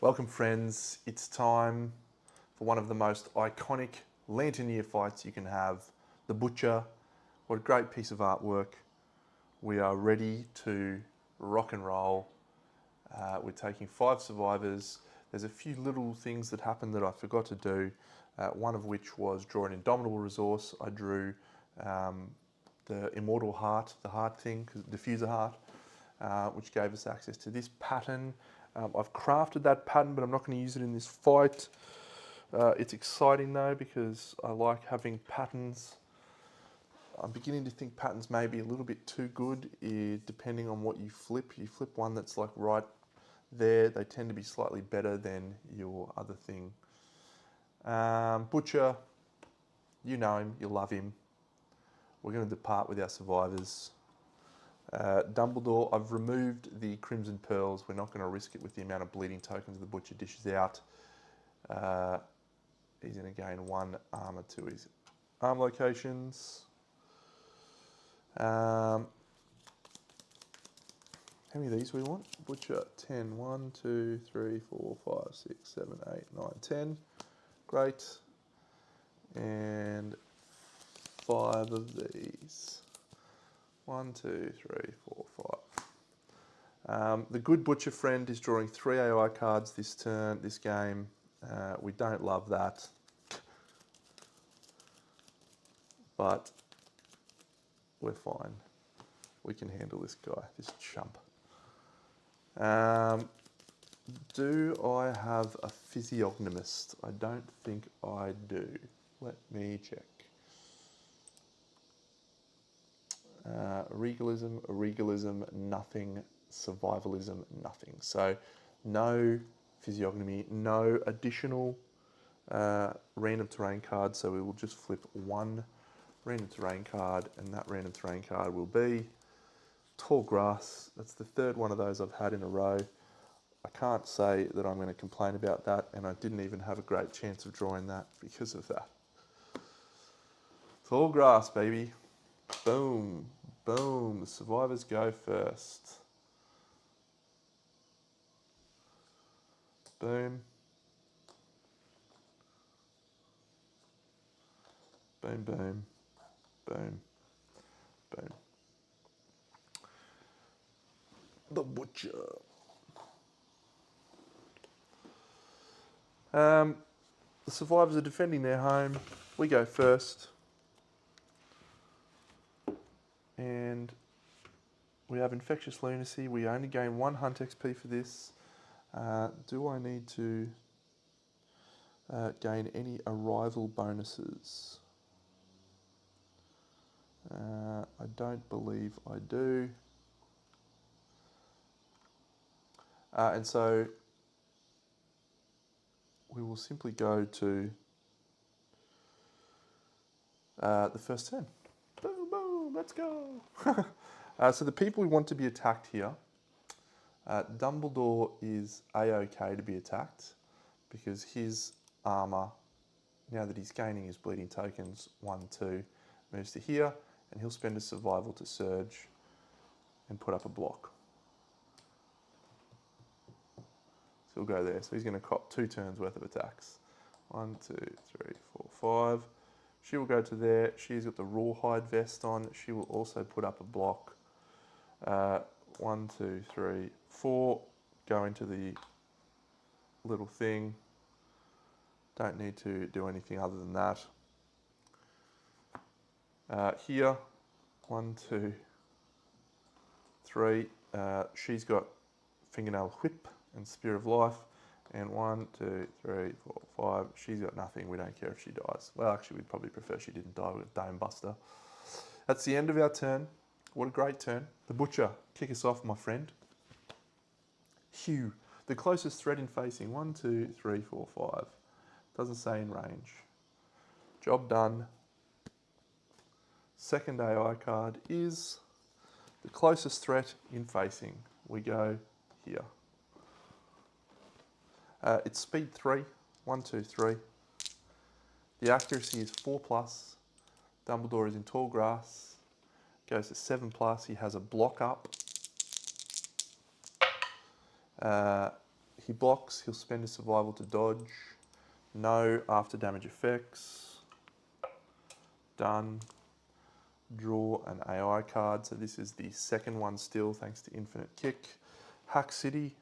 Welcome friends, it's time for one of the most iconic Lanternier fights you can have, the Butcher. What a great piece of artwork. We are ready to rock and roll. We're taking 5 survivors. There's a few little things that happened that I forgot to do, one of which was draw an indomitable resource. I drew the immortal heart, the heart thing, diffuser heart, which gave us access to this pattern. I've crafted that pattern, but I'm not going to use it in this fight. It's exciting though, because I like having patterns. I'm beginning to think patterns may be a little bit too good, depending on what you flip. You flip one that's like right there, they tend to be slightly better than your other thing. Butcher, you know him, you love him. We're going to depart with our survivors. Dumbledore, I've removed the Crimson Pearls. We're not going to risk it with the amount of bleeding tokens the Butcher dishes out. He's going to gain 1 armor to his arm locations. How many of these we want? Butcher, 10. 1, 2, 3, 4, 5, 6, 7, 8, 9, 10. Great. And 5 of these. 1, 2, 3, 4, 5. The good Butcher friend is drawing 3 AI cards this turn, this game. We don't love that. But we're fine. We can handle this guy, this chump. Do I have a physiognomist? I don't think I do. Let me check. Regalism, nothing. Survivalism, nothing. So no physiognomy, no additional random terrain card. So we will just flip 1 random terrain card, and that random terrain card will be tall grass. That's the 3rd one of those I've had in a row. I can't say that I'm going to complain about that, and I didn't even have a great chance of drawing that because of that. Tall grass, baby. Boom, boom. The survivors go first. Boom. Boom, boom, boom, boom. The Butcher. The survivors are defending their home. We go first. And we have Infectious Lunacy. We only gain 1 Hunt XP for this. Do I need to gain any arrival bonuses? I don't believe I do. And so we will simply go to the first turn. Boom, boom, let's go. So the people we want to be attacked here, Dumbledore is A-OK to be attacked because his armour, now that he's gaining his bleeding tokens, 1, 2, moves to here, and he'll spend a survival to surge and put up a block. So he'll go there. So he's going to cop 2 turns worth of attacks. 1, 2, 3, 4, 5. She will go to there. She's got the rawhide vest on. She will also put up a block. 1, 2, 3, 4. Go into the little thing. Don't need to do anything other than that. Here, 1, 2, 3. She's got Fingernail Whip and Spear of Life. And 1, 2, 3, 4, 5. She's got nothing. We don't care if she dies. Well, actually, we'd probably prefer she didn't die with Dome Buster. That's the end of our turn. What a great turn. The Butcher, kick us off, my friend. Hugh, the closest threat in facing. 1, 2, 3, 4, 5. Doesn't say in range. Job done. Second AI card is the closest threat in facing. We go here. It's speed 3. 1, 2, 3. The accuracy is 4+. Dumbledore is in tall grass. Goes to 7+. He has a block up. he blocks, he'll spend his survival to dodge. No after damage effects. Done. Draw an AI card. So this is the second one still, thanks to Infinite Kick. Hack City,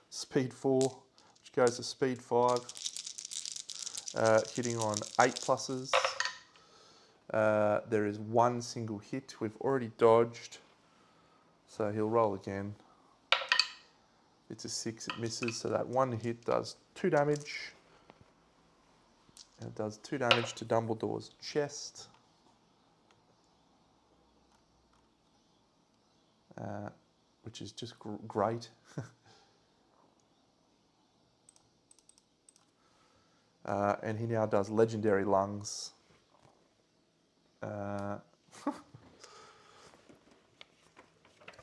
Speed 4, which goes to Speed 5. Hitting on 8 pluses. There is one single hit. We've already dodged. So he'll roll again. It's a 6, it misses. So that one hit does 2 damage. And it does 2 damage to Dumbledore's chest. Which is just great. And he now does Legendary Lungs. Not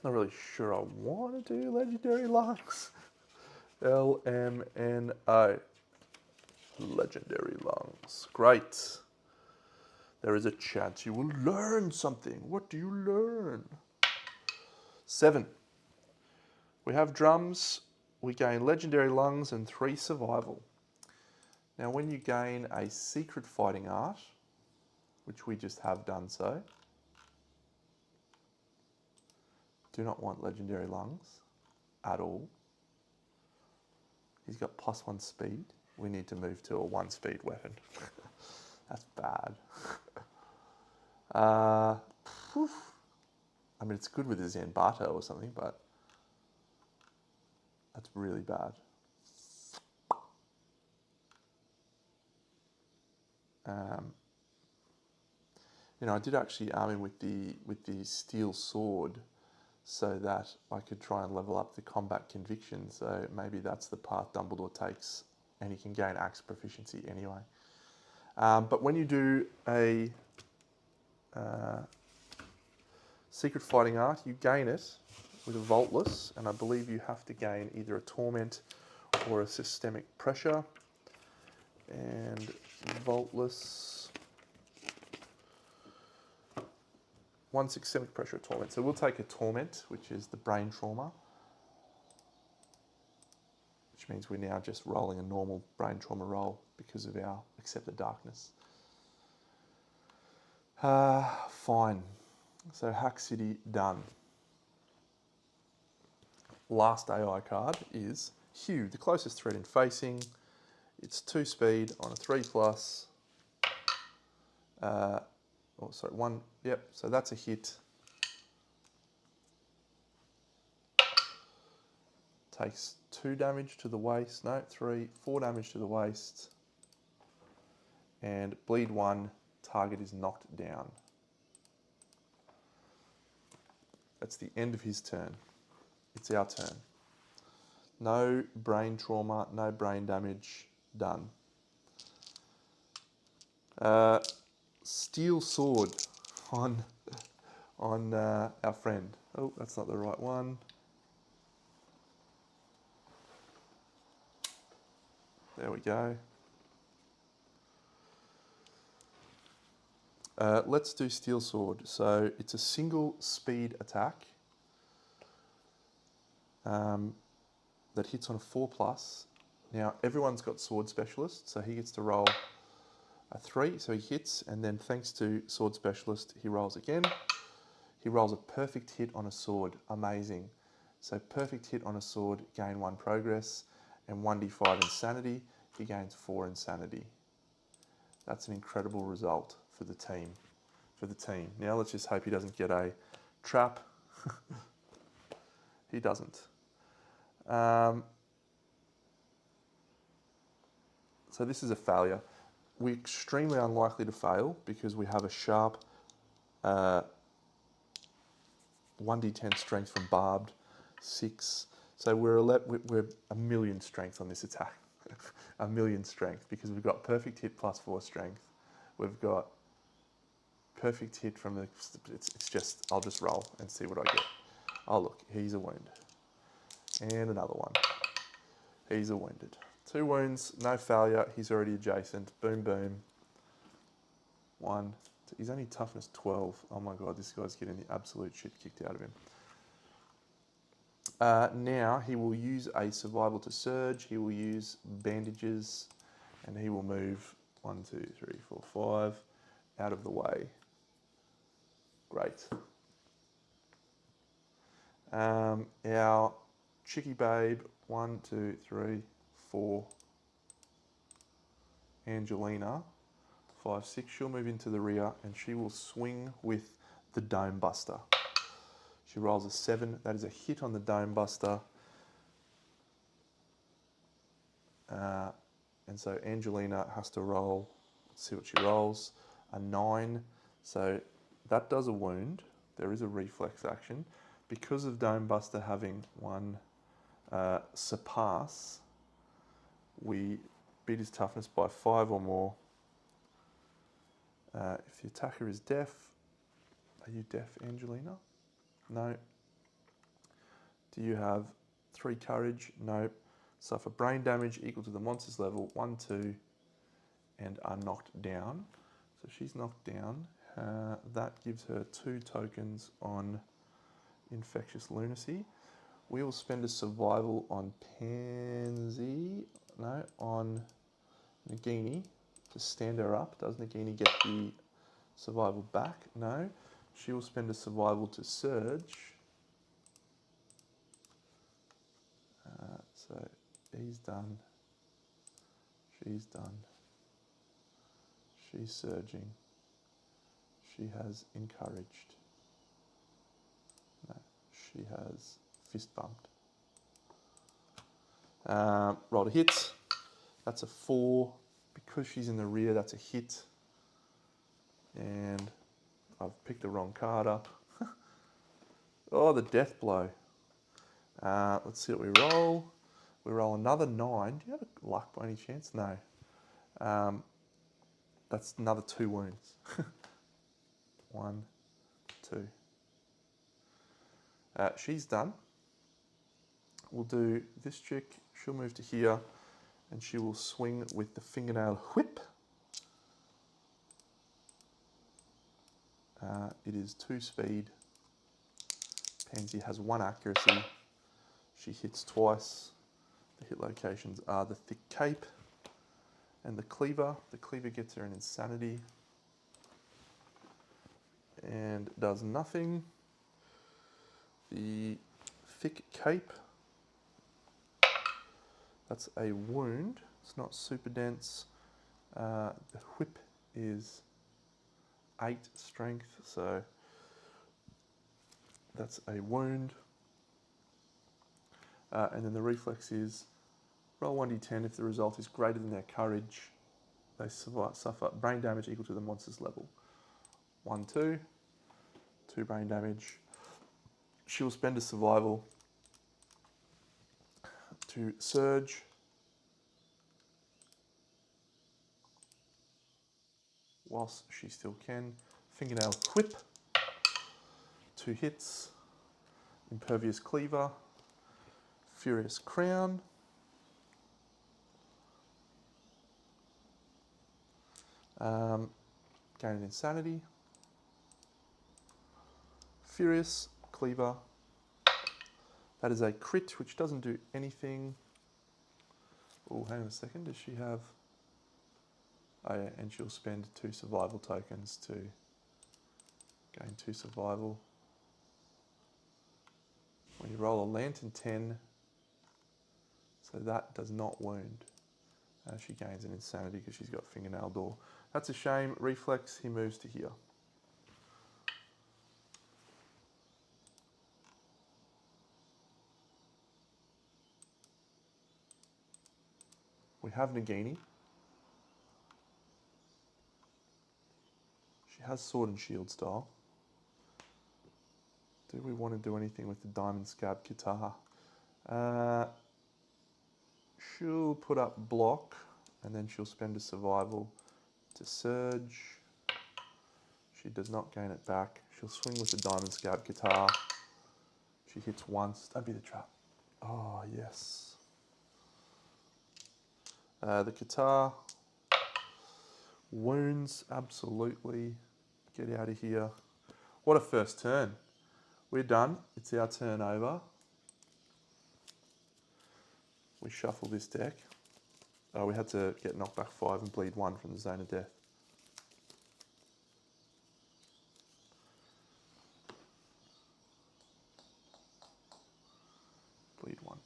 really sure I want to do Legendary Lungs. LMNO. Legendary Lungs. Great. There is a chance you will learn something. What do you learn? 7. We have drums. We gain Legendary Lungs and 3 survival. Now when you gain a secret fighting art, which we just have done so, do not want Legendary Lungs at all. He's got +1 speed. We need to move to a 1 speed weapon. That's bad. I mean, it's good with a Zanbato or something, but that's really bad. You know, I did actually arm him with the steel sword so that I could try and level up the combat conviction. So maybe that's the path Dumbledore takes, and he can gain axe proficiency anyway. But when you do a secret fighting art, you gain it with a Vaultless, and I believe you have to gain either a Torment or a Systemic Pressure. And Vaultless, 1 Systemic Pressure, Torment. So we'll take a Torment, which is the Brain Trauma, which means we're now just rolling a normal Brain Trauma roll because of our Accept the Darkness. Fine. So Hack City done. Last AI card is Hugh, the closest threat in facing. It's 2 speed on a 3+. Oh, sorry, 1. Yep, so that's a hit. Takes 2 damage to the waist. No, 3, 4 damage to the waist. And bleed 1, target is knocked down. That's the end of his turn. It's our turn. No brain trauma, no brain damage, done. Steel sword on our friend. Oh, that's not the right one. There we go. Let's do Steel Sword. So it's a single speed attack that hits on a 4+. Now everyone's got Sword Specialist, so he gets to roll a 3, so he hits, and then thanks to Sword Specialist, he rolls again. He rolls a perfect hit on a sword. Amazing. So perfect hit on a sword, gain 1 progress, and 1d5 insanity. He gains 4 insanity. That's an incredible result for the team. Now let's just hope he doesn't get a trap. He doesn't. So this is a failure. We're extremely unlikely to fail because we have a sharp 1d10 strength from Barbed, 6. So we're a million strength on this attack. A million strength because we've got perfect hit +4 strength. We've got perfect hit from the, it's just, I'll just roll and see what I get. Oh look, he's a wound. And another one. He's a wounded. 2 wounds, no failure, he's already adjacent. Boom, boom. 1. He's only toughness 12. Oh my god, this guy's getting the absolute shit kicked out of him. Now he will use a survival to surge, he will use bandages, and he will move 1, 2, 3, 4, 5 out of the way. Great. Our Chicky Babe, 1, 2, 3, 4, Angelina, 5, 6, she'll move into the rear and she will swing with the Dome Buster. She rolls a 7, that is a hit on the Dome Buster. And so Angelina has to roll, let's see what she rolls, a 9. So that does a wound. There is a reflex action. Because of Dome Buster having 1 surpass, we beat his toughness by 5 or more. If the attacker is deaf, are you deaf, Angelina? No. Do you have 3 courage? No. Suffer brain damage equal to the monster's level 1, 2, and are knocked down. So she's knocked down. That gives her 2 tokens on infectious lunacy. We will spend a survival on on Nagini to stand her up. Does Nagini get the survival back? No. She will spend a survival to surge. So he's done. She's done. She's surging. She has encouraged. No, she has fist bumped. Roll a hit. That's a 4. Because she's in the rear, that's a hit. And I've picked the wrong card up. Oh, the death blow. Let's see what we roll. We roll another 9. Do you have luck by any chance? No. That's another 2 wounds. 1, 2. She's done. We'll do this chick. She'll move to here and she will swing with the fingernail whip. It is 2 speed. Pansy has 1 accuracy. She hits twice. The hit locations are the thick cape and the cleaver. The cleaver gets her an insanity and does nothing. The thick cape, that's a wound. It's not super dense. The whip is 8 strength, so that's a wound. And then the reflex is roll 1d10. If the result is greater than their courage, they suffer brain damage equal to the monster's level. 1, 2. 2 brain damage. She will spend a survival to surge. Whilst she still can. Fingernail whip. 2 hits. Impervious cleaver. Furious crown. Gain an insanity. Furious cleaver. That is a crit, which doesn't do anything. Oh, hang on a second. Does she have? Oh yeah, and she'll spend 2 survival tokens to gain 2 survival. When you roll a lantern 10, so that does not wound. She gains an insanity because she's got fingernail door. That's a shame. Reflex, he moves to here. We have Nagini. She has sword and shield style. Do we want to do anything with the diamond scab guitar? She'll put up block and then she'll spend a survival to surge. She does not gain it back. She'll swing with the diamond scab guitar. She hits once. Don't be the trap. Oh, yes. The guitar wounds, absolutely. Get out of here. What a first turn. We're done. It's our turn over. we shuffle this deck. Oh, we had to get knocked back 5 and bleed 1 from the zone of death. Bleed 1.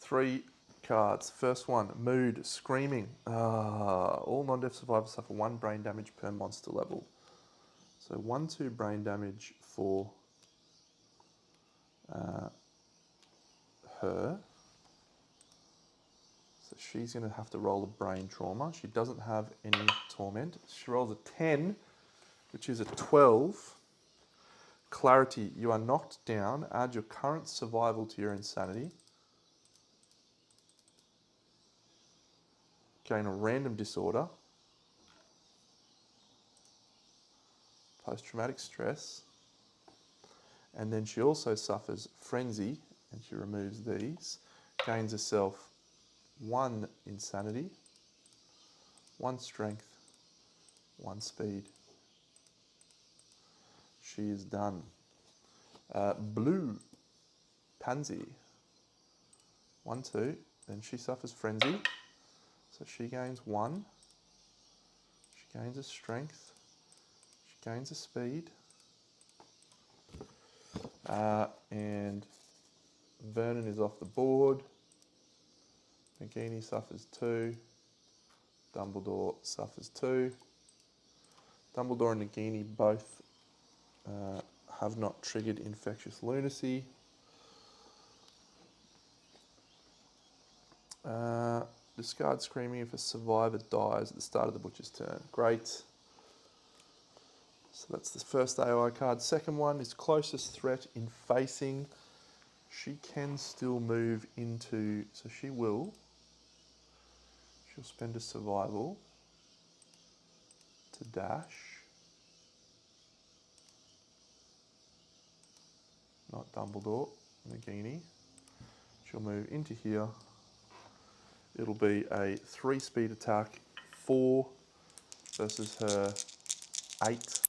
3 cards. First one, Mood, Screaming. All non-death survivors suffer 1 brain damage per monster level. So 1/2 brain damage for her. So she's going to have to roll a brain trauma. She doesn't have any torment. She rolls a 10, which is a 12. Clarity, you are knocked down. Add your current survival to your insanity. Gain a random disorder. Post-traumatic stress. And then she also suffers frenzy, and she removes these. Gains herself 1 insanity, 1 strength, 1 speed. She is done. Blue, Pansy. 1, 2. Then she suffers frenzy. So she gains 1. She gains a strength. She gains a speed. And Vernon is off the board. Nagini suffers 2. Dumbledore suffers 2. Dumbledore and Nagini both have not triggered infectious lunacy. Discard Screaming if a survivor dies at the start of the Butcher's turn. Great. So that's the first AOI card. Second one is Closest Threat in Facing. She can still move into, so she'll spend a survival to dash. Not Dumbledore, Nagini. She'll move into here. It'll be a 3 speed attack, 4 versus her 8.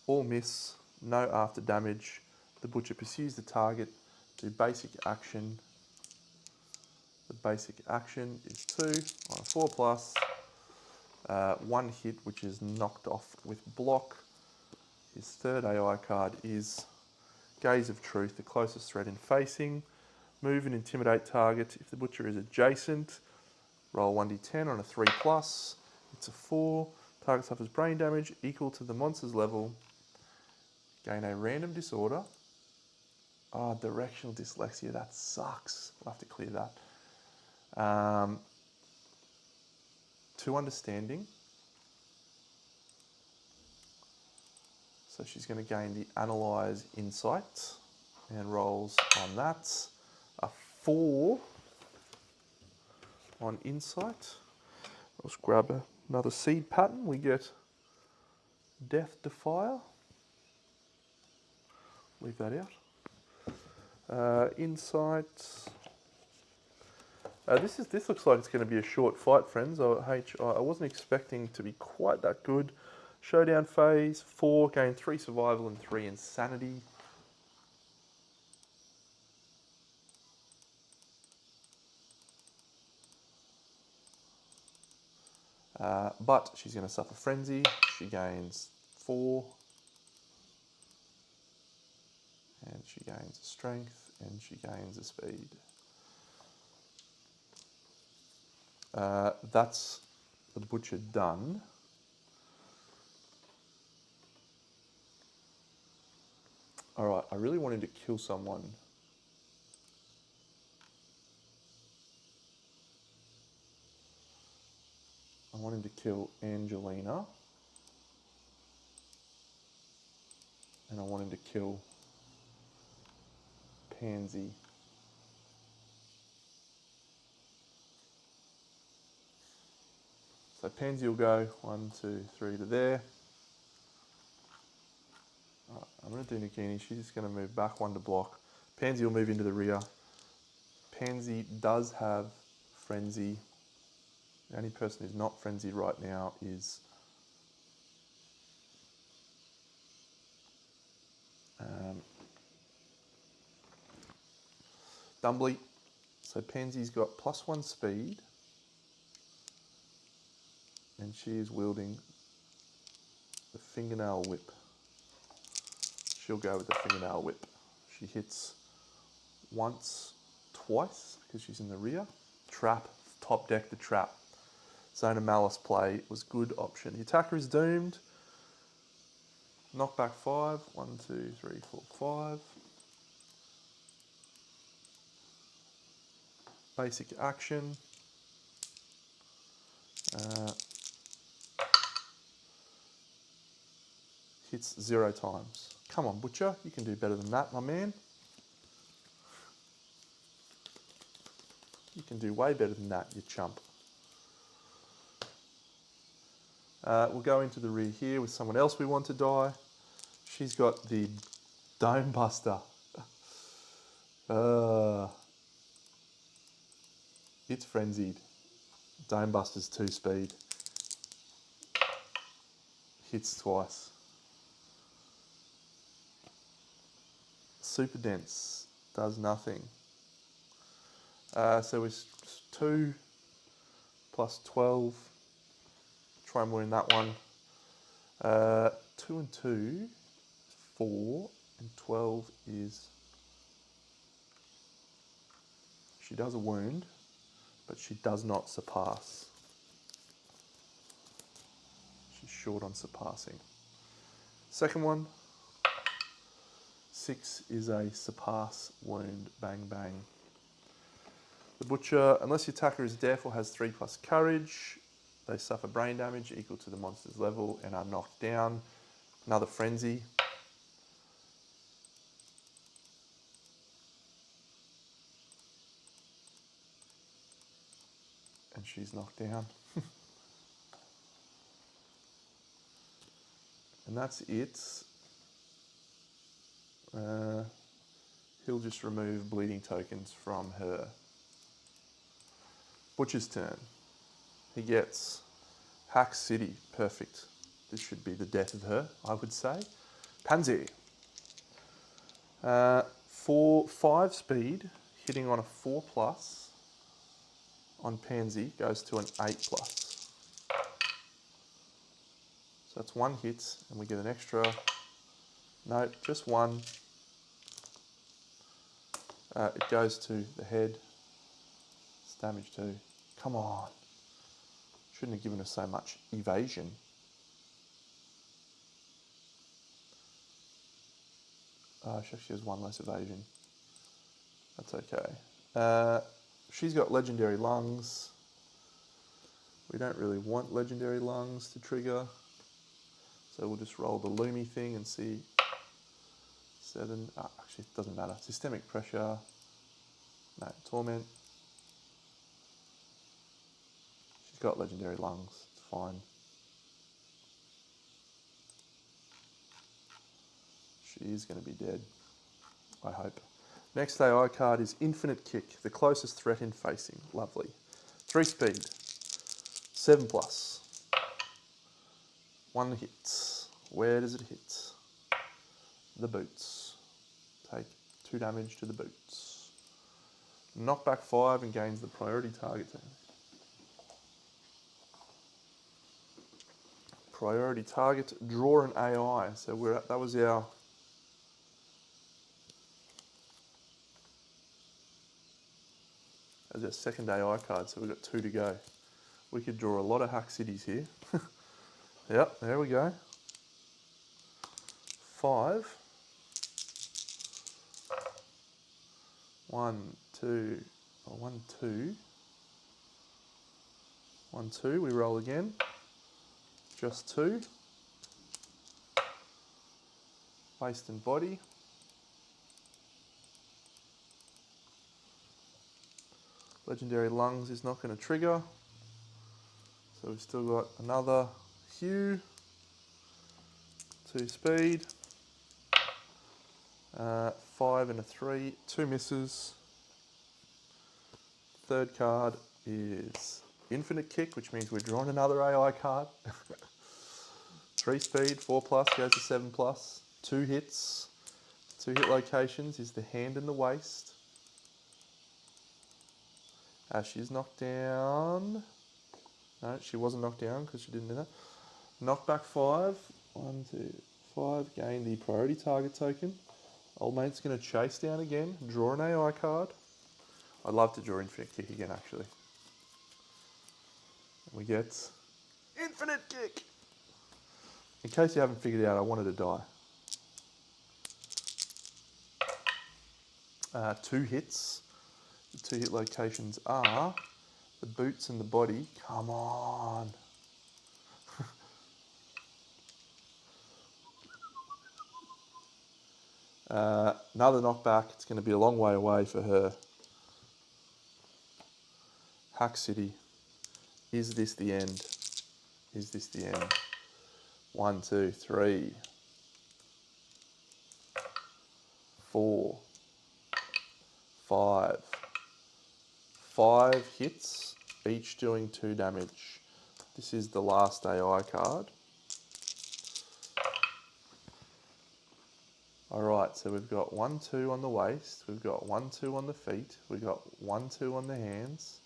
All miss, no after damage. The Butcher pursues the target, do basic action. The basic action is 2 on a 4+. 1 hit, which is knocked off with block. His third AI card is Gaze of Truth, the closest threat in facing. Move and intimidate target. If the Butcher is adjacent, roll 1d10 on a 3+. It's a 4. Target suffers brain damage equal to the monster's level. Gain a random disorder. Directional dyslexia, that sucks. We'll have to clear that. 2 understanding. So she's going to gain the Analyze Insight and rolls on that. A 4 on Insight. Let's grab another seed pattern. We get Death Defier. Leave that out. Insight. This looks like it's going to be a short fight, friends. I wasn't expecting to be quite that good. Showdown phase, 4, gain 3 survival and 3 insanity. But she's going to suffer frenzy. She gains 4. And she gains a strength, and she gains a speed. That's the Butcher done. Alright, I really wanted to kill someone. I wanted to kill Angelina. And I wanted to kill Pansy. So Pansy will go 1, 2, 3 to there. Right, I'm going to do Nagini. She's just going to move back 1 to block. Pansy will move into the rear. Pansy does have frenzy. The only person who's not frenzied right now is Dumbly. So Pansy's got +1 speed. And she is wielding the fingernail whip. She'll go with the fingernail whip. She hits once, twice, because she's in the rear. Trap, top deck the trap. Zone of Malice play was good option. The attacker is doomed. Knockback 5. 1, 2, 3, 4, 5. Basic action. Hits 0 times. Come on, Butcher, you can do better than that, my man. You can do way better than that, you chump. We'll go into the rear here with someone else we want to die. She's got the Dome Buster. It's frenzied. Dome Buster's 2 speed. Hits twice. Super dense. Does nothing. So it's 2 plus 12. Try and win that one. 2 and 2, 4, and 12 is... She does a wound, but she does not surpass. She's short on surpassing. Second one, 6 is a surpass wound, bang bang. The Butcher, unless the attacker is deaf or has 3+ courage, they suffer brain damage equal to the monster's level and are knocked down. Another frenzy. And she's knocked down. And that's it. He'll just remove bleeding tokens from her. Butcher's turn. He gets Hack City. Perfect. This should be the death of her, I would say. Pansy. 5 speed, hitting on a 4+ on Pansy goes to an 8+. So that's 1 hit, and we get an extra. No, just 1. It goes to the head. It's damage 2. Come on. Shouldn't have given us so much evasion. She actually has 1 less evasion. That's okay. She's got Legendary Lungs. We don't really want Legendary Lungs to trigger. So we'll just roll the Loomy thing and see. 7. Actually, it doesn't matter. Systemic Pressure. No, Torment. She's got Legendary Lungs. It's fine. She is going to be dead, I hope. Next AI card is Infinite Kick, the closest threat in facing. Lovely. 3 speed, 7+. 1 hit. Where does it hit? The boots. Take 2 damage to the boots. Knockback 5 and gains the priority target. Priority target, draw an AI. So that was our... As our second AI card, so we've got 2 to go. We could draw a lot of Hack Cities here. Yep, there we go. 5. 1, 2, 1, 2. 1, 2, we roll again. Just 2. Waist and body. Legendary Lungs is not going to trigger. So we've still got another Hue. 2 speed. 5 and a 3. 2 misses. Third card is Infinite Kick, which means we're drawing another AI card. 3 speed, 4+ goes to 7+. 2 hits. 2 hit locations is the hand and the waist. She's knocked down. No, she wasn't knocked down because she didn't do that. Knockback 5. 1, 2, 5. Gain the priority target token. Old mate's going to chase down again. Draw an AI card. I'd love to draw Infinite Kick again, actually. We get Infinite Kick. In case you haven't figured out, I wanted to die. 2 hits. The 2 hit locations are the boots and the body. Come on. Another knockback. It's going to be a long way away for her. Hack City. Is this the end? Is this the end? 1, 2, 3, 4, 5. 5 hits, each doing 2 damage. This is the last AI card. Alright, so we've got 1, 2 on the waist, we've got 1, 2 on the feet, we've got 1, 2 on the hands,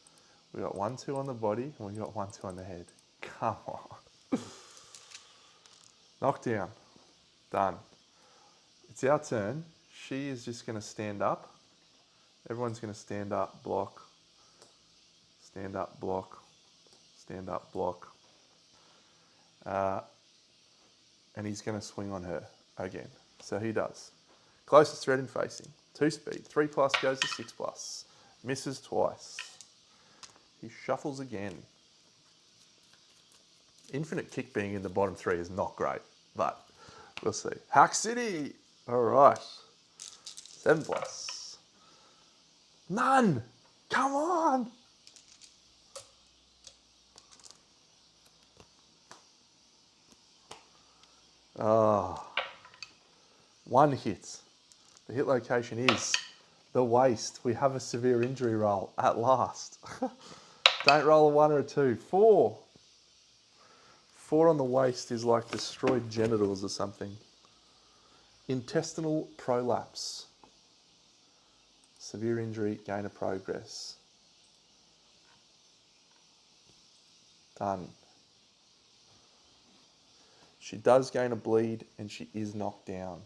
we've got 1, 2 on the body, and we've got 1, 2 on the head. Come on. Knockdown. Done. It's our turn. She is just going to stand up. Everyone's going to stand up, block, stand up, block, stand up, block. And he's going to swing on her again. So he does. Closest threat in facing. 2 speed. 3+ goes to 6+. Misses twice. He shuffles again. Infinite Kick being in the bottom 3 is not great, but we'll see. Hack City! Alright. 7+. None! Come on! Oh. 1 hit. The hit location is the waist. We have a severe injury roll at last. Don't roll a 1 or a 2. 4. 4 on the waist is like destroyed genitals or something. Intestinal prolapse. Severe injury, gain of progress. Done. She does gain a bleed and she is knocked down.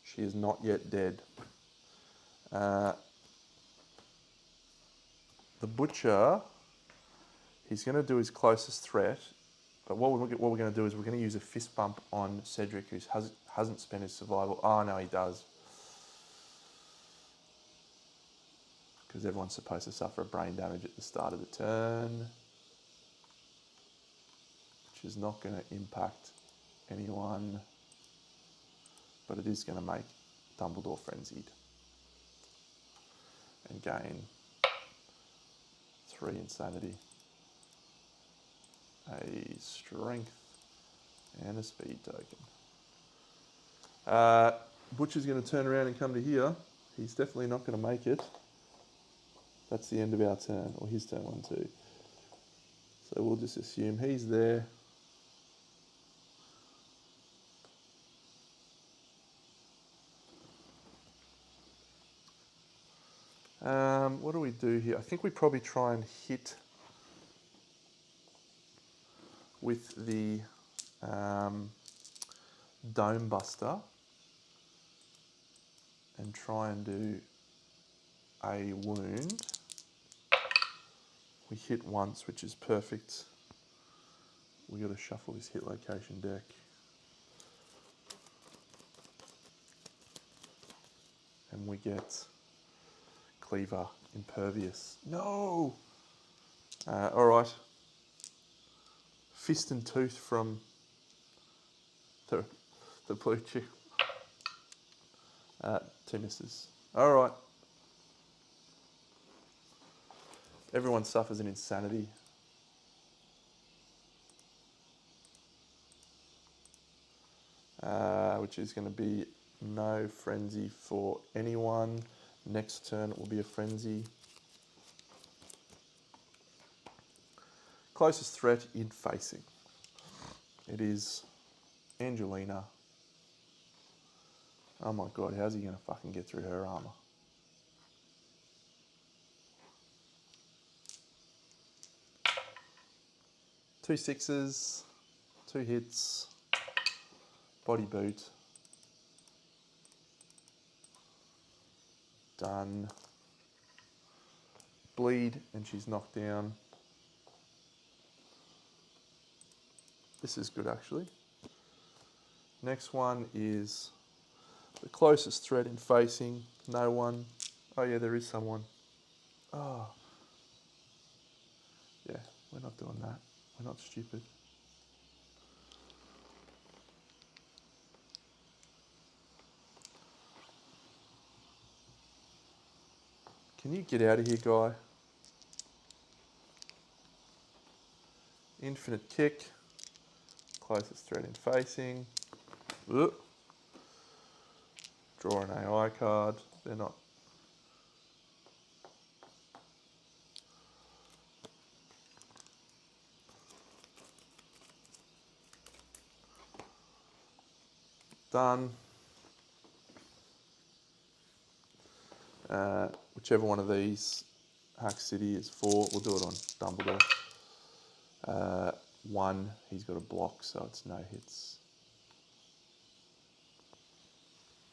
She is not yet dead. The butcher, he's going to do his closest threat, but what we're going to do is we're going to use a fist bump on Cedric, who hasn't spent his survival. Oh no, he does. Because everyone's supposed to suffer a brain damage at the start of the turn, which is not going to impact anyone, but it is going to make Dumbledore frenzied and gain 3 insanity, a strength, and a speed token. Butcher's going to turn around and come to here. He's definitely not going to make it. That's the end of our turn, or his turn 1, 2. So we'll just assume he's there. What do we do here? I think we probably try and hit with the Dome Buster and try and do a wound. We hit once, which is perfect. We got to shuffle this hit location deck. And we get Cleaver, Impervious. No! All right. Fist and Tooth from the blue chip. 2 misses. All right. Everyone suffers an insanity. Which is going to be no frenzy for anyone. Next turn it will be a frenzy. Closest threat in facing. It is Angelina. Oh my god, how's he going to fucking get through her armour? 2 6s, 2 hits, body boot, done, bleed, and she's knocked down. This is good actually. Next one is the closest threat in facing, no one. Oh yeah, there is someone. Oh, yeah, we're not doing that. We're not stupid. Can you get out of here, guy? Infinite kick, closest threat in facing. Ugh. Draw an AI card. They're not. Done. Whichever one of these Hack City is for, we'll do it on Dumbledore. 1, he's got a block, so it's no hits.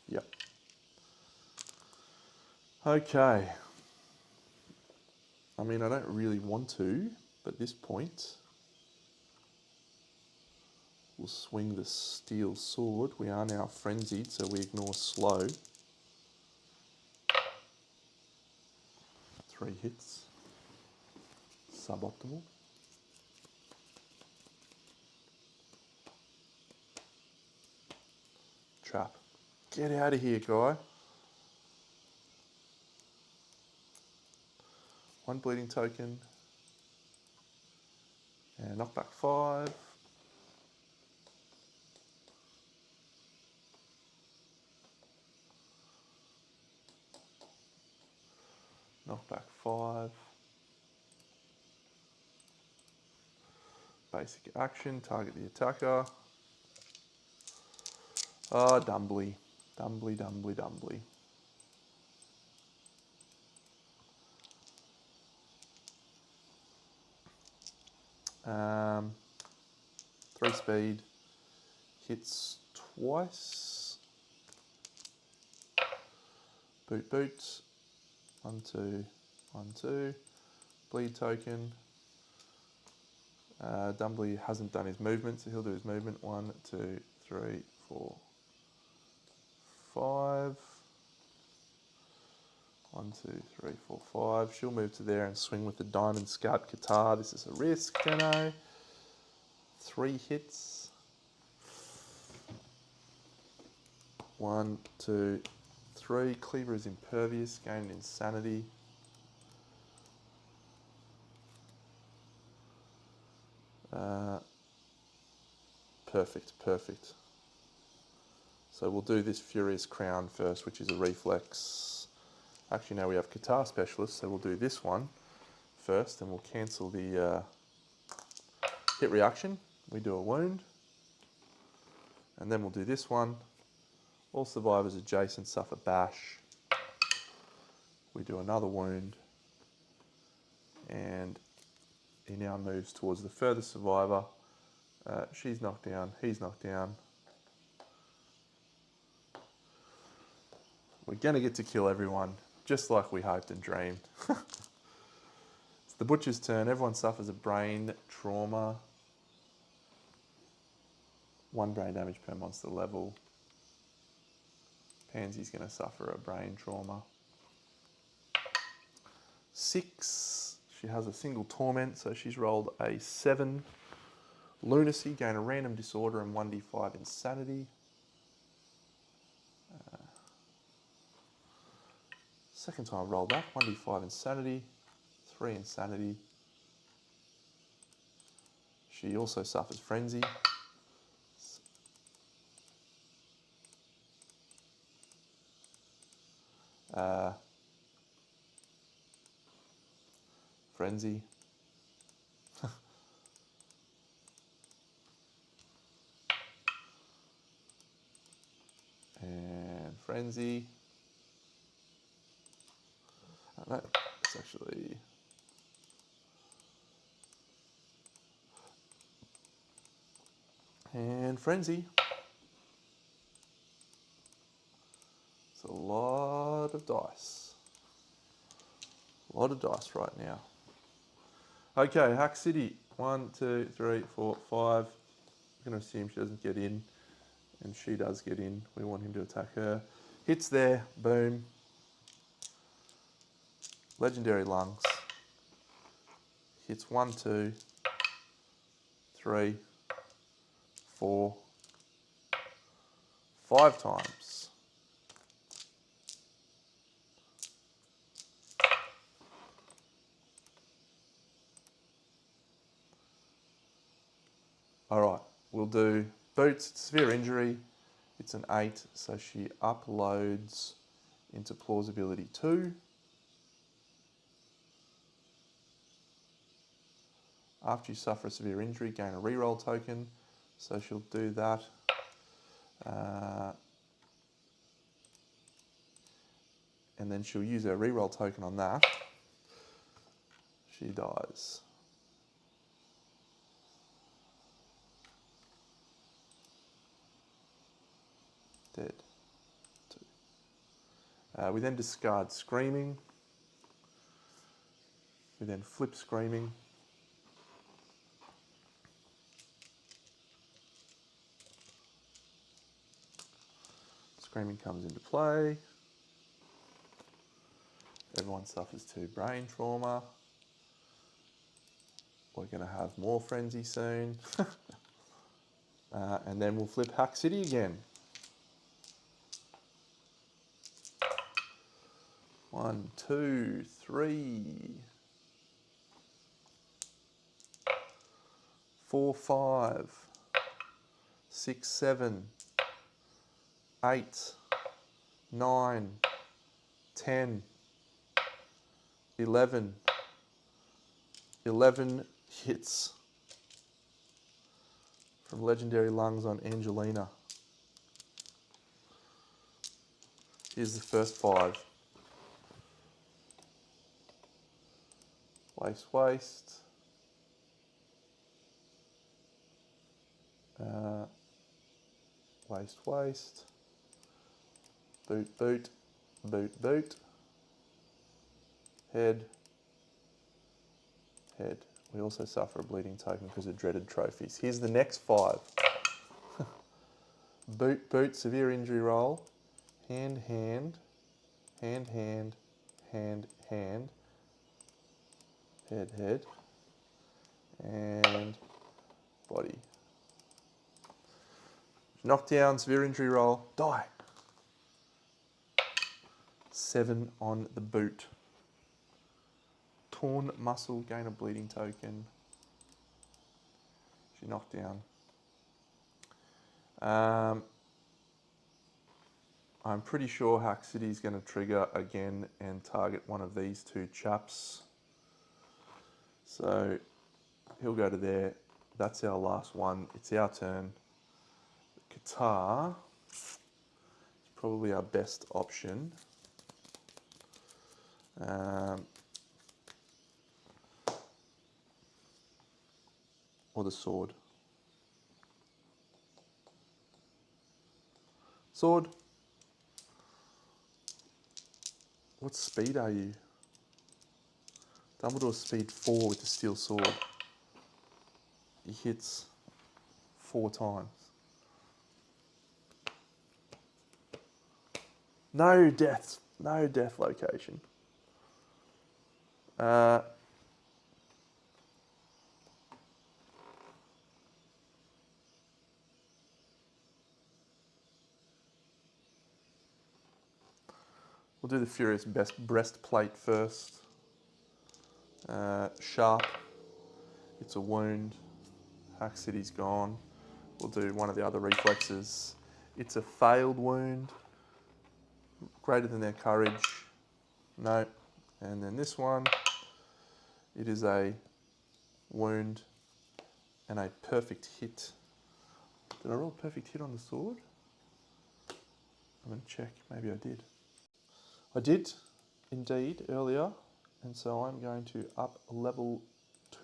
Yep. Okay. I mean, I don't really want to, but at this point, we'll swing the steel sword. We are now frenzied, so we ignore slow. 3 hits. Suboptimal. Trap. Get out of here, guy. 1 bleeding token. And knockback 5. Knockback 5. Basic action, target the attacker. Ah, Dumbly. Dumbly, Dumbly, Dumbly. Um, 3 speed. Hits twice. Boot, boot. 1, 2, 1, 2. Bleed token. Dumbly hasn't done his movement, so he'll do his movement. 1, 2, 3, 4, 5. 1, 2, 3, 4, 5. She'll move to there and swing with the Diamond Scout Guitar. This is a risk, Deno. 3 hits. 1, 2, 3. Cleaver is impervious, gained insanity. Perfect, perfect. So we'll do this Furious Crown first, which is a reflex. Actually, now we have Guitar Specialist, so we'll do this one first, and we'll cancel the hit reaction. We do a wound. And then we'll do this one. All survivors adjacent suffer bash. We do another wound. And he now moves towards the furthest survivor. She's knocked down, he's knocked down. We're gonna get to kill everyone, just like we hoped and dreamed. It's the Butcher's turn. Everyone suffers a brain trauma. 1 brain damage per monster level. Pansy's gonna suffer a brain trauma. 6, she has a single torment, so she's rolled a 7. Lunacy, gain a random disorder and 1d5 insanity. Second time I rolled that, 1d5 insanity, 3 insanity. She also suffers frenzy. Frenzy. And frenzy. No, it's actually... And frenzy. It's a lot of dice. A lot of dice right now. Okay, Hack City. 1, 2, 3, 4, 5. I'm going to assume she doesn't get in. And she does get in. We want him to attack her. Hits there. Boom. Legendary Lungs. Hits 1, 2, 3, 4, 5 times. All right, we'll do boots. Severe injury. It's an 8, so she uploads into plausibility 2. After you suffer a severe injury, gain a reroll token. So she'll do that. And then she'll use her reroll token on that. She dies. Dead. 2. We then discard Screaming. We then flip Screaming. Screaming comes into play. Everyone suffers 2 brain trauma. We're going to have more frenzy soon. And then we'll flip Hack City again. 1, 2, 3, 4, 5, 6, 7, 8, 9, 10, 11. 11 hits from Legendary Lungs on Angelina. Here's the first 5. Waste, waste. Waste, waste. Boot, boot. Boot, boot. Head. Head. We also suffer a bleeding token because of dreaded trophies. Here's the next 5. Boot, boot, severe injury roll. Hand, hand. Hand, hand. Hand, hand. Head, head. And body. Knockdown, severe injury roll. Die. 7 on the boot. Torn muscle, gain a bleeding token. She knocked down. I'm pretty sure Hack City is going to trigger again and target one of these 2 chaps. So he'll go to there. That's our last one. It's our turn. Qatar is probably our best option. Or the sword. Sword. What speed are you? Dumbledore's speed 4 with the steel sword. He hits 4 times. No deaths. No death location. We'll do the Furious Breastplate first. Sharp. It's a wound. Hack City's gone. We'll do one of the other reflexes. It's a failed wound. Greater than their courage. No. And then this one. It is a wound and a perfect hit. Did I roll a perfect hit on the sword? I'm going to check. Maybe I did. I did indeed earlier, and so I'm going to up level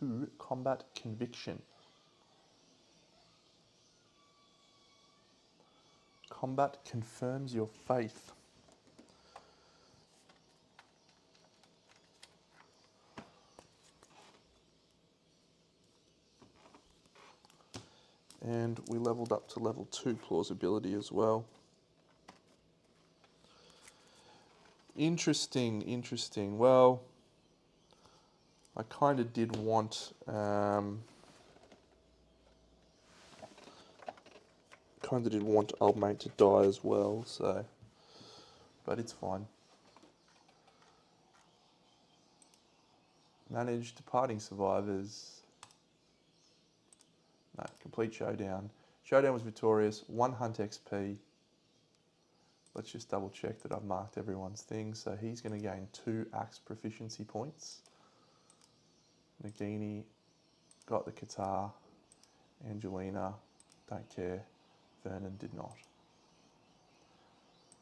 2 combat conviction. combat confirms your faith. And we leveled up to level 2 plausibility as well. Interesting, interesting. Well, I kind of did want old mate to die as well, so, but it's fine. Manage departing survivors. No, complete showdown. Showdown was victorious. 1 hunt XP. Let's just double check that I've marked everyone's thing. So he's going to gain 2 axe proficiency points. Nagini got the Qatar. Angelina, don't care. Vernon did not.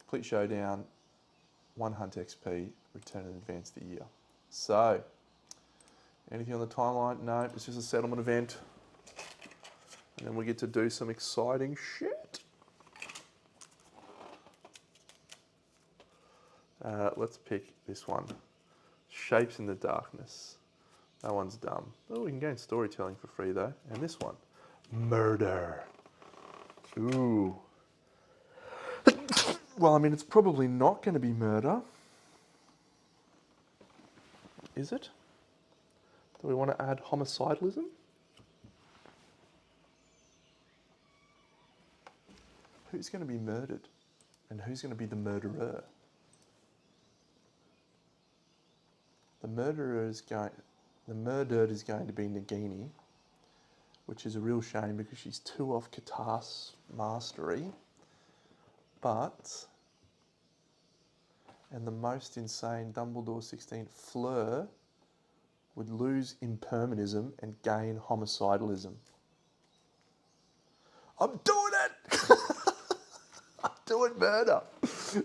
Complete showdown. 1 hunt XP. Return and advance the year. So, anything on the timeline? No, it's just a settlement event. And then we get to do some exciting shit. Let's pick this one. Shapes in the Darkness. That one's dumb. Oh, we can gain storytelling for free though. And this one. Murder. Ooh. Well, I mean, it's probably not going to be murder. Is it? Do we want to add homicidalism? Who's going to be murdered? And who's going to be the murderer? The murdered is going to be Nagini, which is a real shame because she's 2 off Qatar's mastery. But, and the most insane, Dumbledore 16, Fleur would lose impermanism and gain homicidalism. I'm doing it! I'm doing murder.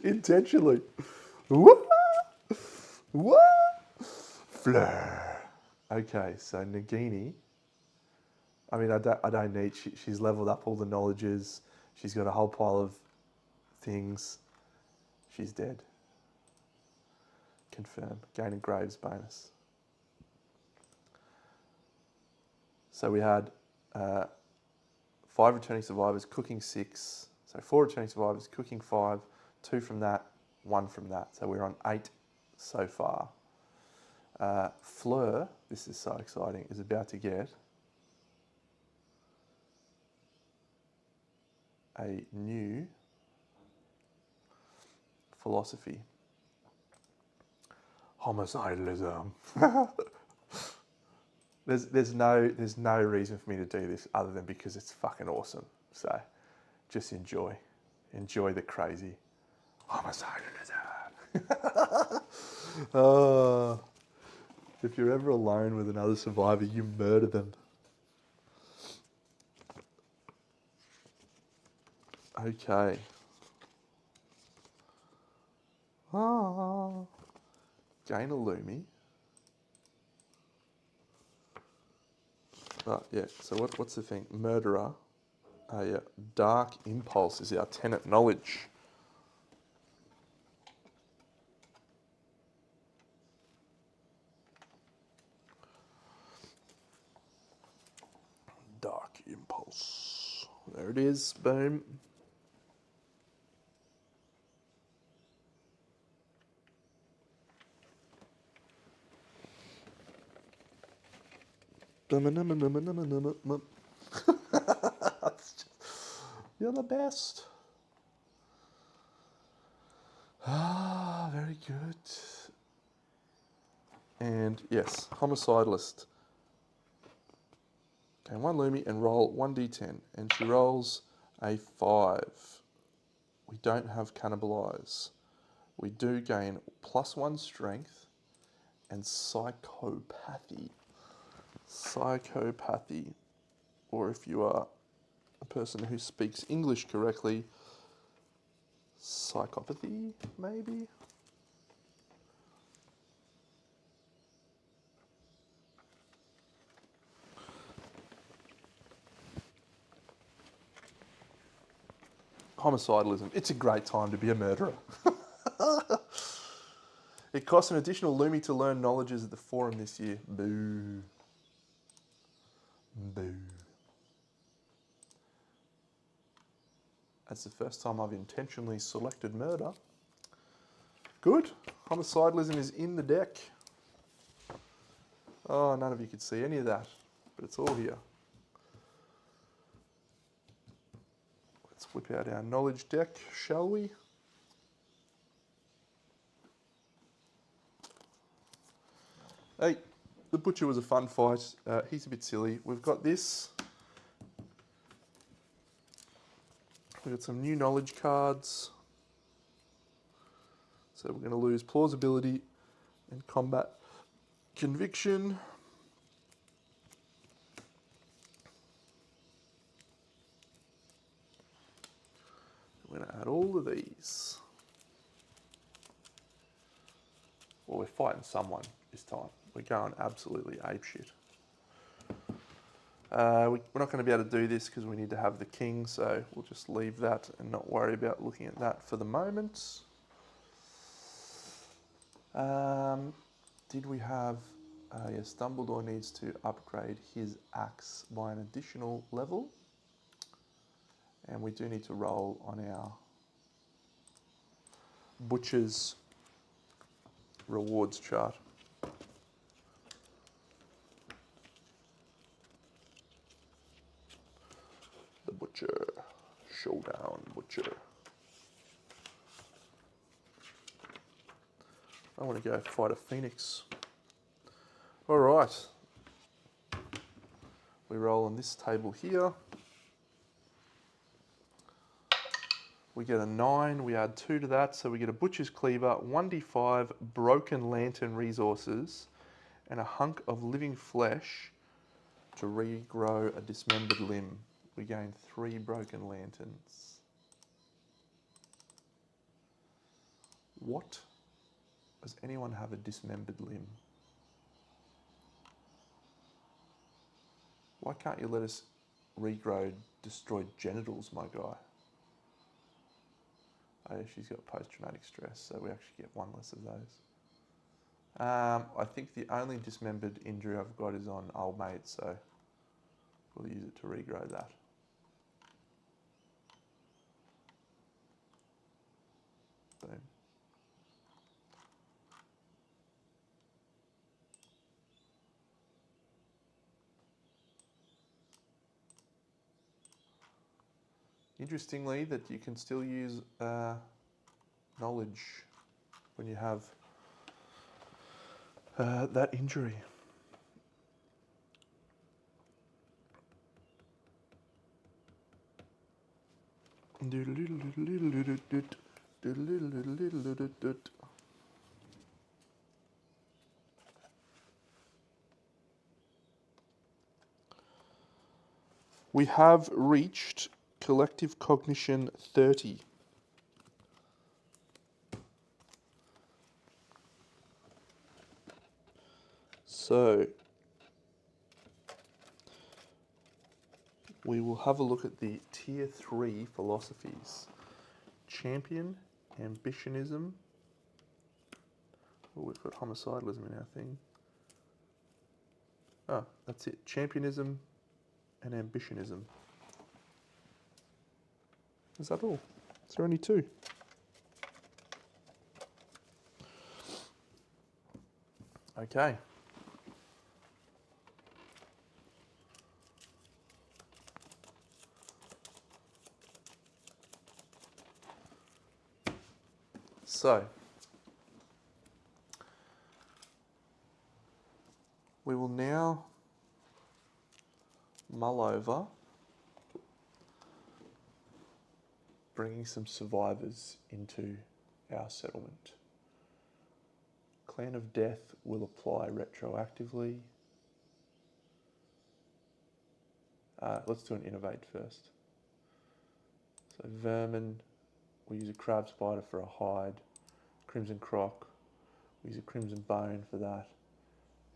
Intentionally. What? What? Fleur. Okay, so Nagini. I mean, I don't need. She's leveled up all the knowledges. She's got a whole pile of things. She's dead. Confirm. Gaining Graves bonus. So we had 5 returning survivors, cooking 6. So 4 returning survivors, cooking 5. 2 from that, 1 from that. So we're on 8 so far. Fleur, this is so exciting, is about to get a new philosophy. Homicidalism. There's no reason for me to do this other than because it's fucking awesome. So just enjoy the crazy homicidalism. Oh, if you're ever alone with another survivor, you murder them. Okay. Gain a Lumi. Yeah, so what's the thing? Murderer. Yeah. Dark Impulse is our tenet knowledge. Dark Impulse. There it is. Boom. You're the best. Very good. And yes, homicidalist. Okay, 1 Lumi and roll 1d10. And she rolls a 5. We don't have cannibalize. We do gain +1 strength and psychopathy. Psychopathy. Or if you are a person who speaks English correctly, psychopathy, maybe? homicidalism. It's a great time to be a murderer. It costs an additional Lumi to learn knowledges at the forum this year. Boo. Boo. That's the first time I've intentionally selected murder. Good. Homicidalism is in the deck. Oh, none of you could see any of that, but it's all here. Let's whip out our knowledge deck, shall we? Hey, the butcher was a fun fight. He's a bit silly. We've got this. We've got some new knowledge cards. So we're going to lose plausibility and combat conviction. We're going to add all of these. Well, we're fighting someone this time. We're going absolutely apeshit. We're not going to be able to do this because we need to have the king, so we'll just leave that and not worry about looking at that for the moment. Did we have... yes, Dumbledore needs to upgrade his axe by an additional level. And we do need to roll on our butcher's rewards chart. The butcher. Showdown butcher. I want to go fight a phoenix. All right. We roll on this table here. We get a 9, we add 2 to that, so we get a Butcher's Cleaver, 1d5 Broken Lantern resources, and a hunk of living flesh to regrow a dismembered limb. We gain 3 Broken Lanterns. What? Does anyone have a dismembered limb? Why can't you let us regrow destroyed genitals, my guy? Oh, yeah, she's got post-traumatic stress, so we actually get 1 less of those. I think the only dismembered injury I've got is on old mate, so we'll use it to regrow that. Boom. Interestingly, that you can still use knowledge when you have that injury. We have reached collective cognition 30. So we will have a look at the tier 3 philosophies. Champion, ambitionism. Oh, we've got homicidalism in our thing. Oh, that's it. Championism and ambitionism. Is that all? Is there only 2? Okay. So, we will now mull over bringing some survivors into our settlement. Clan of Death will apply retroactively. Let's do an innovate first. So vermin, we use a crab spider for a hide. Crimson croc, we use a crimson bone for that.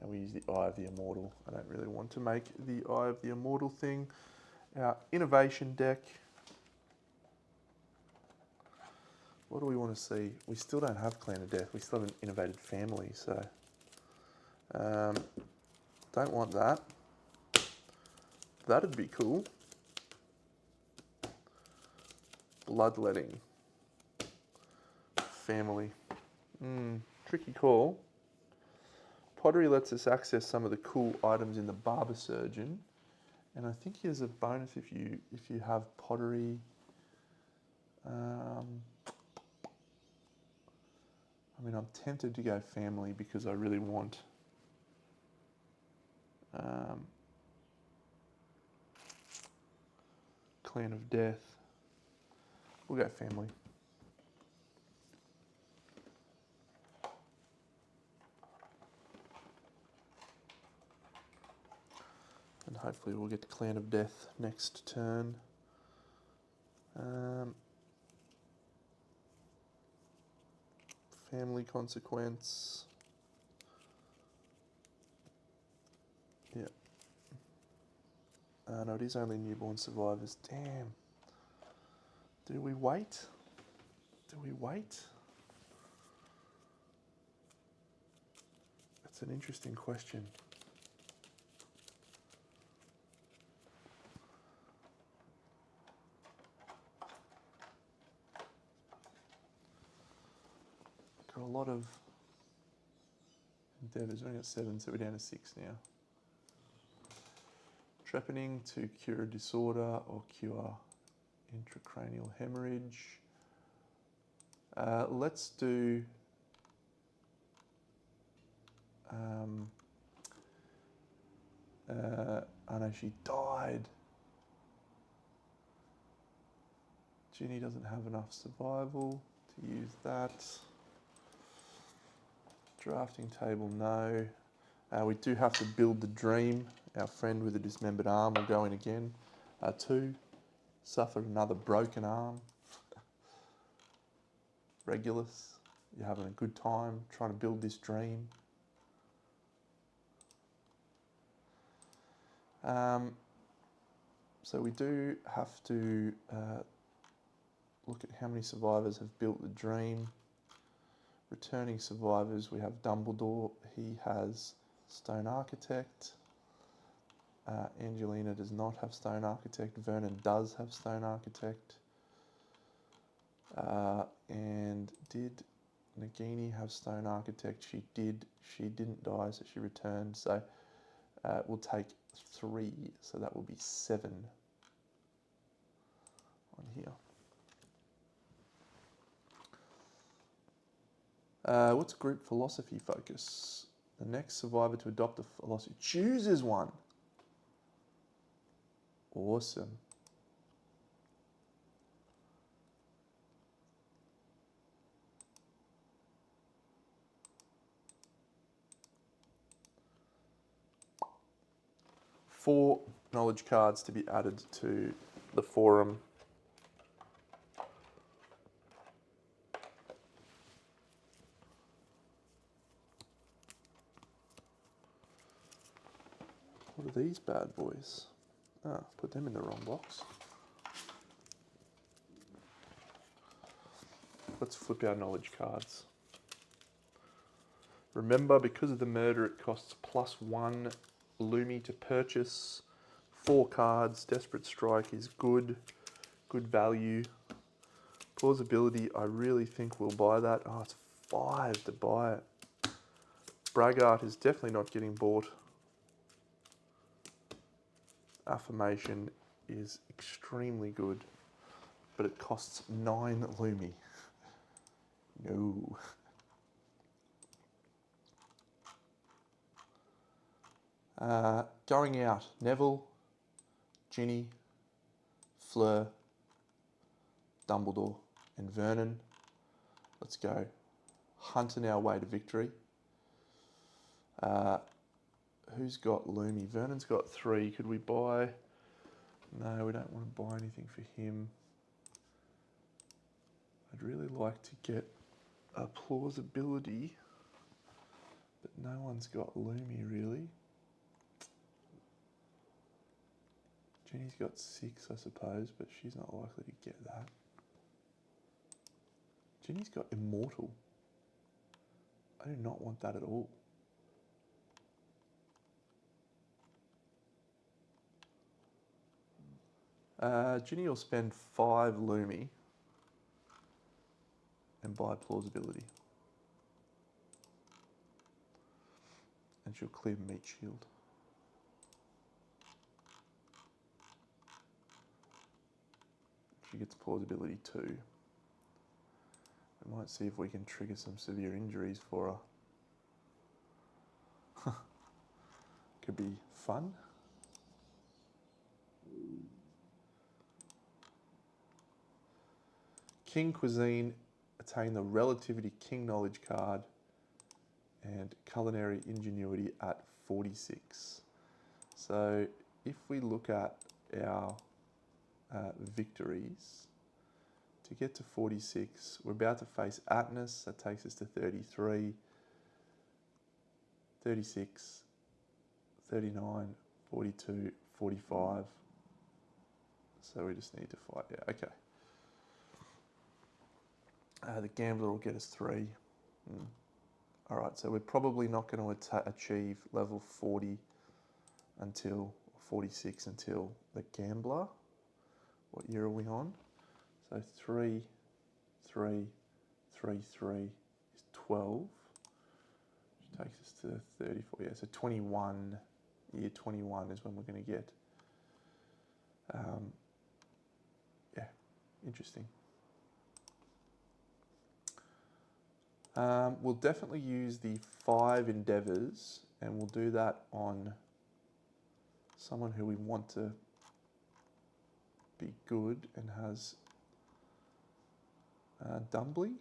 And we use the Eye of the Immortal. I don't really want to make the Eye of the Immortal thing. Our innovation deck. What do we want to see? We still don't have Clan of Death. We still have an innovated family, so don't want that. That'd be cool. Bloodletting. Family. Tricky call. Pottery lets us access some of the cool items in the Barber Surgeon, and I think there's a bonus if you have pottery. I mean, I'm tempted to go family because I really want Clan of Death. We'll go family. And hopefully we'll get to Clan of Death next turn. Family consequence. Yeah. No, it is only newborn survivors. Damn. Do we wait? Do we wait? That's an interesting question. Got a lot of endeavours. We've only got 7, so we're down to 6 now. Trepanning to cure a disorder or cure intracranial hemorrhage. Let's do oh no, she died. Ginny doesn't have enough survival to use that. Drafting table, no. We do have to build the dream. Our friend with a dismembered arm will go in again. 2, suffered another broken arm. Regulus, you're having a good time trying to build this dream. So we do have to look at how many survivors have built the dream. Returning survivors, we have Dumbledore. He has Stone Architect. Angelina does not have Stone Architect. Vernon does have Stone Architect. And did Nagini have Stone Architect? She did. She didn't die, so she returned. So we'll take 3, so that will be 7 on here. What's group philosophy focus? The next survivor to adopt a philosophy chooses one. Awesome. Four knowledge cards to be added to the forum. What are these bad boys? Ah, put them in the wrong box. Let's flip our knowledge cards. Remember, because of the murder, it costs +1 Lumi to purchase. 4 cards. Desperate Strike is good. Good value. Plausibility, I really think we'll buy that. Oh, it's 5 to buy it. Braggart is definitely not getting bought. Affirmation is extremely good, but it costs 9 Lumi. No. Going out, Neville, Ginny, Fleur, Dumbledore, and Vernon. Let's go hunting our way to victory. Who's got Lumi? Vernon's got 3. Could we buy? No, we don't want to buy anything for him. I'd really like to get a plausibility, but no one's got Lumi really. Jenny's got 6, I suppose, but she's not likely to get that. Ginny's got immortal. I do not want that at all. Ginny will spend 5 Lumi and buy plausibility. And she'll clear meat shield. She gets plausibility 2. We might see if we can trigger some severe injuries for her. Could be fun. King Cuisine, attain the Relativity King Knowledge card and Culinary Ingenuity at 46. So if we look at our victories, to get to 46, we're about to face Atnus, that takes us to 33, 36, 39, 42, 45. So we just need to fight, yeah, okay. The Gambler will get us 3. All right, so we're probably not going to achieve level 40 until 46 until the Gambler. What year are we on? So 3, 3, 3, 3 is 12, which takes us to 34. Yeah, so 21, year 21 is when we're going to get. Yeah, interesting. We'll definitely use the 5 endeavours, and we'll do that on someone who we want to be good and has Dumbly,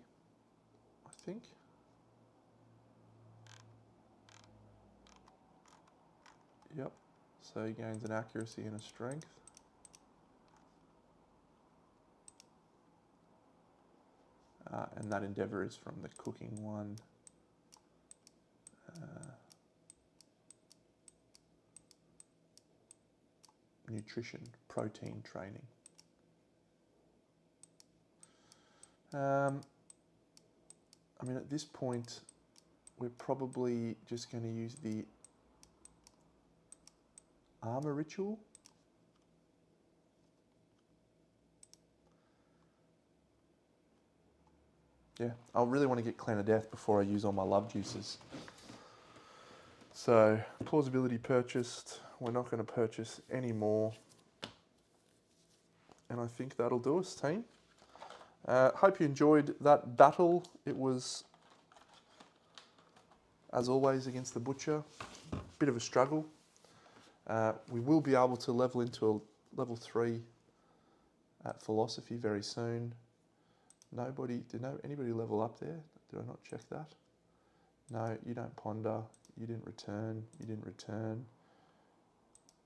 I think. Yep, so he gains an accuracy and a strength. And that endeavour is from the cooking one. Nutrition, protein training. I mean, at this point, we're probably just going to use the armor ritual. Yeah, I really want to get Clan of Death before I use all my love juices. So, plausibility purchased. We're not going to purchase any more. And I think that'll do us, team. Hope you enjoyed that battle. It was, as always, against the Butcher. Bit of a struggle. We will be able to level into a level 3 at Philosophy very soon. Did anybody level up there? Did I not check that? No, you don't ponder. You didn't return. You didn't return.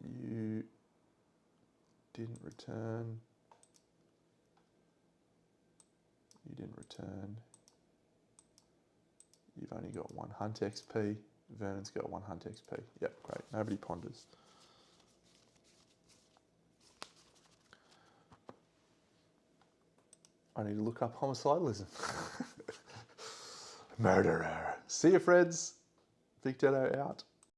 You didn't return. You didn't return. You've only got 1 hunt XP. Vernon's got 1 hunt XP. Yep, great. Nobody ponders. I need to look up homicidalism. Murderer. See you, friends. BigDeno out.